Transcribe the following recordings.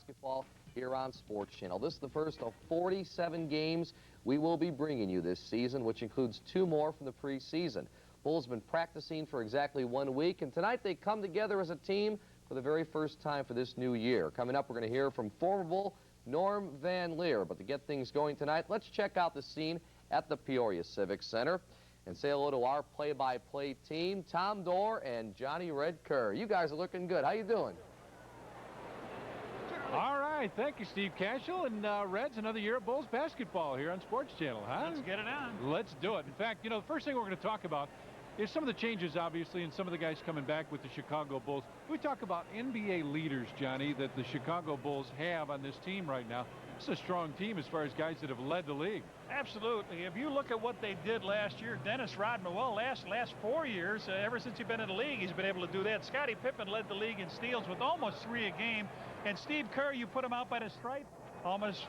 basketball here on Sports Channel. This is the first of 47 games we will be bringing you this season, which includes 2 more from the preseason. Bulls have been practicing for exactly 1 week, and tonight they come together as a team for the very first time for this new year. Coming up, we're going to hear from former Bull Norm Van Leer. But to get things going tonight, let's check out the scene at the Peoria Civic Center and say hello to our play-by-play team, Tom Dorr and Johnny Red Kerr. You guys are looking good. How you doing? All right, thank you, Steve Cashel. And Reds, another year of Bulls basketball here on Sports Channel, huh? Let's get it on. Let's do it. In fact, you know, the first thing we're going to talk about is some of the changes, obviously, and some of the guys coming back with the Chicago Bulls. We talk about NBA leaders, Johnny, that the Chicago Bulls have on this team right now. It's a strong team as far as guys that have led the league. Absolutely. If you look at what they did last year, Dennis Rodman, well, last 4 years, ever since he's been in the league, he's been able to do that. Scottie Pippen led the league in steals with almost 3 a game. And Steve Kerr, you put him out by the stripe, almost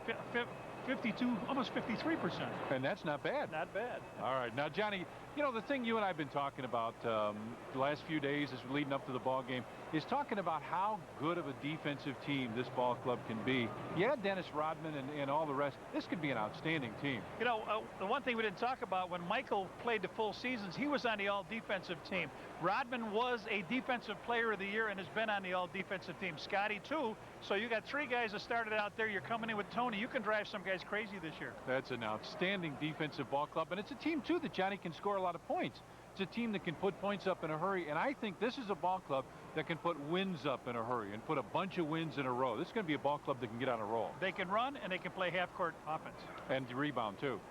52, almost 53%. And that's not bad. Not bad. All right. Now, Johnny, you know, the thing you and I have been talking about the last few days as we're leading up to the ball game is talking about how good of a defensive team this ball club can be. Yeah, Dennis Rodman and all the rest, this could be an outstanding team. You know, the one thing we didn't talk about, when Michael played the full seasons, he was on the all-defensive team. Rodman was a defensive player of the year and has been on the all-defensive team. Scotty, too. So you got 3 guys that started out there. You're coming in with Tony. You can drive some guys crazy this year. That's an outstanding defensive ball club. And it's a team, too, that Johnny can score a lot of points. It's a team that can put points up in a hurry. And I think this is a ball club that can put wins up in a hurry and put a bunch of wins in a row. This is going to be a ball club that can get on a roll. They can run, and they can play half-court offense. And rebound, too.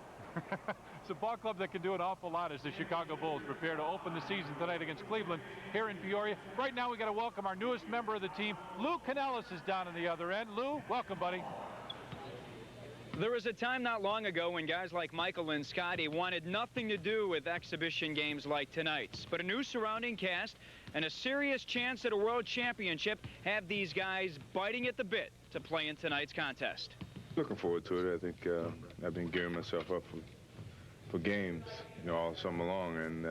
It's a ball club that can do an awful lot as the Chicago Bulls prepare to open the season tonight against Cleveland here in Peoria. Right now, we got to welcome our newest member of the team. Lou Canellis is down on the other end. Lou, welcome, buddy. There was a time not long ago when guys like Michael and Scotty wanted nothing to do with exhibition games like tonight's. But a new surrounding cast and a serious chance at a world championship have these guys biting at the bit to play in tonight's contest. Looking forward to it. I think I've been gearing myself up for games, you know, all summer long, and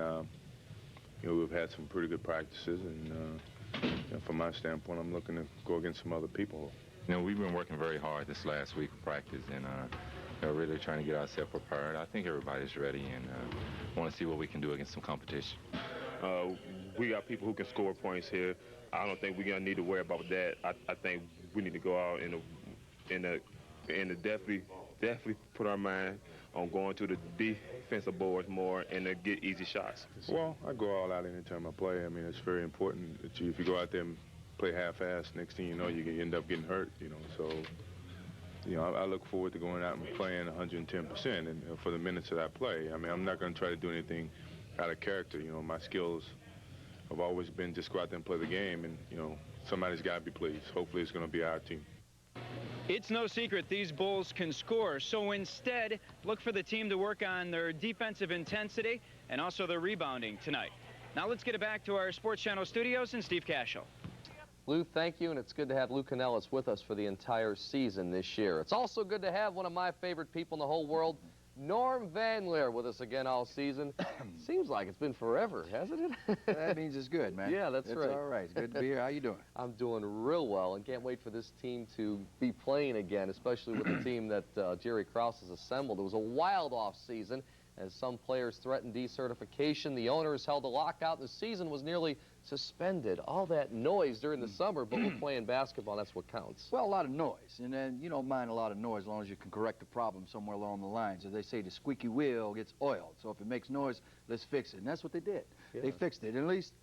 you know, we've had some pretty good practices, and you know, from my standpoint, I'm looking to go against some other people. You know, we've been working very hard this last week of practice, and you know, really trying to get ourselves prepared. I think everybody's ready, and want to see what we can do against some competition. We got people who can score points here. I don't think we're gonna need to worry about that. I think we need to go out and definitely put our mind on going to the defensive boards more and to get easy shots. Well, I go all out anytime I play. I mean, it's very important that if you go out there and play half-assed, next thing you know, you end up getting hurt, you know. So, you know, I look forward to going out and playing 110% and for the minutes that I play. I mean, I'm not going to try to do anything out of character. You know, my skills have always been just go out there and play the game, and, you know, somebody's got to be pleased. Hopefully it's going to be our team. It's no secret these Bulls can score, so instead, look for the team to work on their defensive intensity and also their rebounding tonight. Now let's get it back to our Sports Channel studios and Steve Cashel. Lou, thank you, and it's good to have Lou Canellis with us for the entire season this year. It's also good to have one of my favorite people in the whole world, Norm Van Leer, with us again all season. Seems like it's been forever, hasn't it? That means it's good, man. Yeah, that's right. It's all right. It's good to be here. How you doing? I'm doing real well, and can't wait for this team to be playing again, especially with the team that Jerry Krause has assembled. It was a wild off-season as some players threatened decertification. The owners held a lockout, and the season was nearly suspended. All that noise during the summer, but we're playing basketball, and that's what counts. Well, a lot of noise, and then you don't mind a lot of noise as long as you can correct the problem somewhere along the lines. As they say, the squeaky wheel gets oiled. So if it makes noise, let's fix it, and that's what they did. Yeah. They fixed it. At least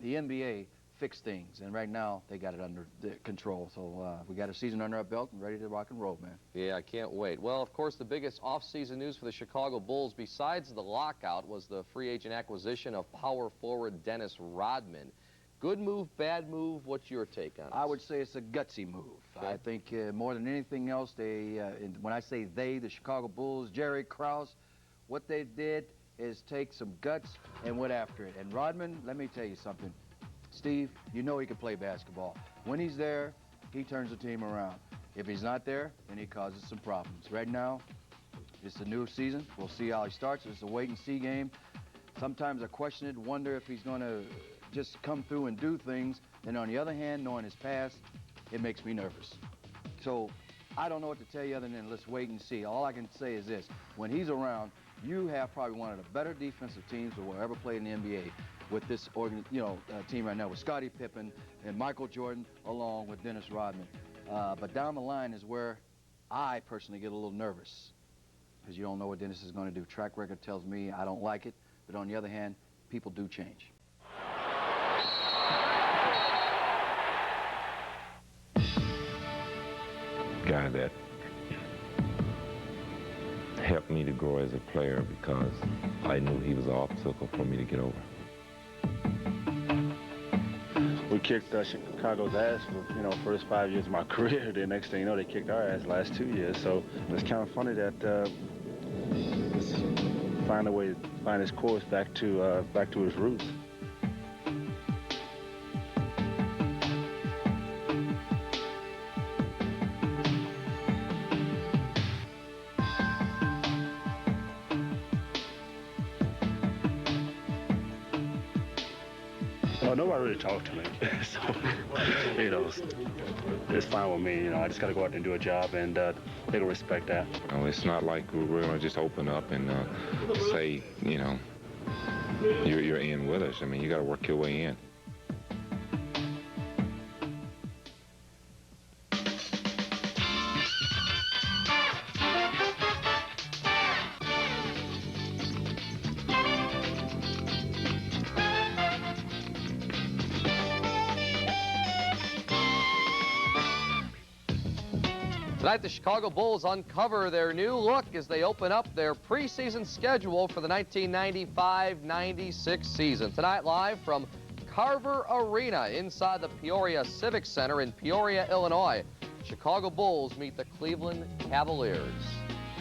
the NBA fixed things, and right now they got it under control. So we got a season under our belt and ready to rock and roll, man. Yeah, I can't wait. Well, of course, the biggest off-season news for the Chicago Bulls, besides the lockout, was the free agent acquisition of power forward Dennis Rodman. Good move, bad move? What's your take on it? I would say it's a gutsy move. Okay. I think more than anything else, they, when I say they, the Chicago Bulls, Jerry Krause, what they did is take some guts and went after it. And Rodman, let me tell you something. Steve, you know he can play basketball. When he's there, he turns the team around. If he's not there, then he causes some problems. Right now, it's a new season. We'll see how he starts. It's a wait-and-see game. Sometimes I question it, wonder if he's going to just come through and do things. And on the other hand, knowing his past, it makes me nervous. So I don't know what to tell you other than let's wait and see. All I can say is this. When he's around, you have probably one of the better defensive teams that will ever play in the NBA with this team right now with Scottie Pippen and Michael Jordan along with Dennis Rodman. But down the line is where I personally get a little nervous because you don't know what Dennis is going to do. Track record tells me I don't like it, but on the other hand, people do change. Guy that helped me to grow as a player because I knew he was an obstacle for me to get over. We kicked Chicago's ass for, first 5 years of my career. The next thing you know, they kicked our ass the last 2 years. So it's kind of funny that find a way to find his course back to his roots. Well, nobody really talked to me, so, it's fine with me. I just got to go out there and do a job, and they will respect that. It's not like we're going to just open up and say, you're in with us. I mean, you got to work your way in. Tonight, the Chicago Bulls uncover their new look as they open up their preseason schedule for the 1995-96 season. Tonight, live from Carver Arena inside the Peoria Civic Center in Peoria, Illinois, Chicago Bulls meet the Cleveland Cavaliers.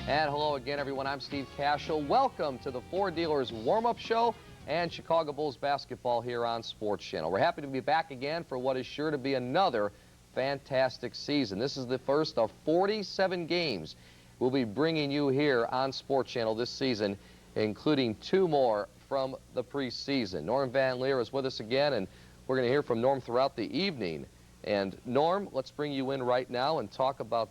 And hello again, everyone. I'm Steve Cashel. Welcome to the Ford Dealers Warm-Up Show and Chicago Bulls basketball here on Sports Channel. We're happy to be back again for what is sure to be another fantastic season. This is the first of 47 games we'll be bringing you here on Sports Channel this season, including 2 more from the preseason. Norm Van Leer is with us again, and we're going to hear from Norm throughout the evening. And Norm, let's bring you in right now and talk about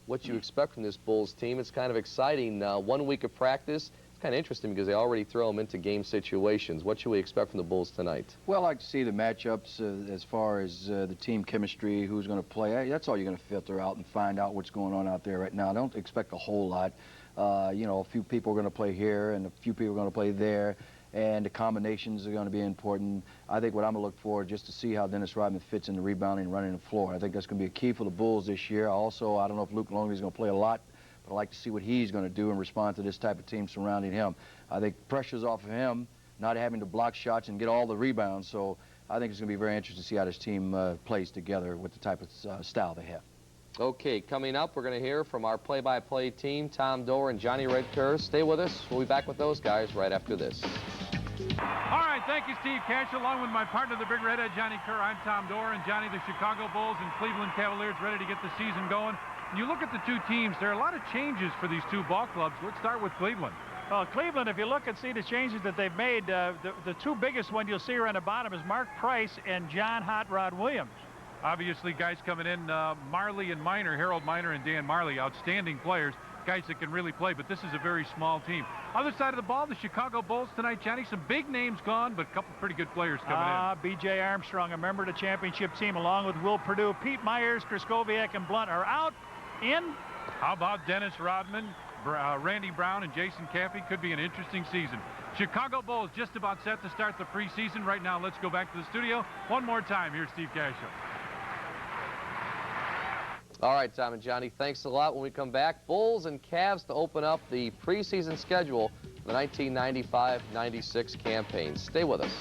what you expect from this Bulls team. It's kind of exciting. 1 week of practice. Kind of interesting because they already throw them into game situations. What should we expect from the Bulls tonight? Well, I like to see the matchups as far as the team chemistry, who's going to play. That's all you're going to filter out and find out what's going on out there right now. I don't expect a whole lot. A few people are going to play here and a few people are going to play there, and the combinations are going to be important. I think what I'm going to look for just to see how Dennis Rodman fits in the rebounding and running the floor. I think that's going to be a key for the Bulls this year. Also, I don't know if Luke Longley's going to play a lot, but I'd like to see what he's going to do and respond to this type of team surrounding him. I think pressure's off of him, not having to block shots and get all the rebounds. So I think it's going to be very interesting to see how this team plays together with the type of style they have. Okay, coming up, we're going to hear from our play-by-play team, Tom Doerr and Johnny Redker. Stay with us. We'll be back with those guys right after this. All right, thank you, Steve Cash. Along with my partner, the Big Redhead, Johnny Kerr, I'm Tom Doerr, and Johnny, the Chicago Bulls and Cleveland Cavaliers ready to get the season going. You look at the 2 teams, there are a lot of changes for these 2 ball clubs. Let's start with Cleveland. Well, Cleveland, if you look and see the changes that they've made, the 2 biggest ones you'll see around the bottom is Mark Price and John Hot Rod Williams. Obviously, guys coming in, Marley and Miner, Harold Miner and Dan Marley, outstanding players, guys that can really play, but this is a very small team. Other side of the ball, the Chicago Bulls tonight, Johnny, some big names gone, but a couple pretty good players coming in. B.J. Armstrong, a member of the championship team, along with Will Perdue. Pete Myers, Kraskowiak, and Blunt are out. In. How about Dennis Rodman, Randy Brown, and Jason Caffey? Could be an interesting season. Chicago Bulls just about set to start the preseason. Right now, let's go back to the studio one more time. Here's Steve Cashel. All right, Tom and Johnny, thanks a lot. When we come back, Bulls and Cavs to open up the preseason schedule for the 1995-96 campaign. Stay with us.